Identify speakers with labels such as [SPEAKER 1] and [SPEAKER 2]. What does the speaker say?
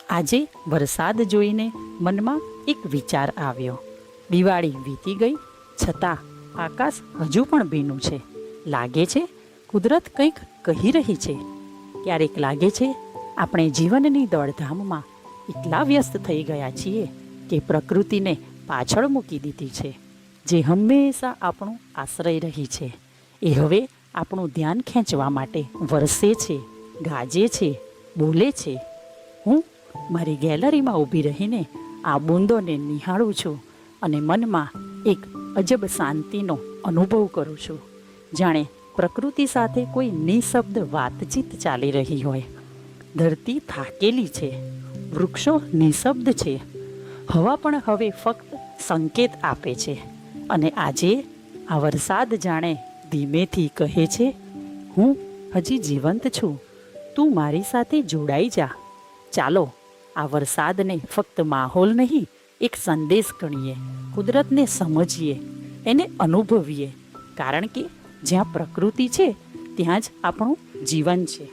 [SPEAKER 1] આજે વરસાદ જોઈને મનમાં એક વિચાર આવ્યો. દિવાળી વીતી ગઈ છતાં આકાશ હજુ પણ ભીનું છે. લાગે છે કુદરત કંઈક કહી રહી છે. ક્યારેક લાગે છે આપણે જીવનની દોડધામમાં એટલા વ્યસ્ત થઈ ગયા છીએ કે પ્રકૃતિને પાછળ મૂકી દીધી છે. જે હંમેશા આપણું આશ્રય રહી છે એ હવે આપણું ધ્યાન ખેંચવા માટે વરસે છે, ગાજે છે, બોલે છે. હું મારી ગેલેરીમાં ઊભી રહીને આ બૂંદોને નિહાળું છું અને મનમાં એક અજબ શાંતિનો અનુભવ કરું છું. જાણે પ્રકૃતિ સાથે કોઈ નિઃશબ્દ વાતચીત ચાલી રહી હોય. ધરતી થાકેલી છે, વૃક્ષો નિઃશબ્દ છે, હવા પણ હવે ફક્ત સંકેત આપે છે. અને આજે આ વરસાદ જાણે ધીમેથી કહે છે, હું હજી જીવંત છું, તું મારી સાથે જોડાઈ જા. ચાલો આ વરસાદને ફક્ત માહોલ નહીં, એક સંદેશ ગણીએ, કુદરતને સમજીએ, એને અનુભવીએ. કારણ કે જ્યાં પ્રકૃતિ છે ત્યાં જ આપણું જીવન છે.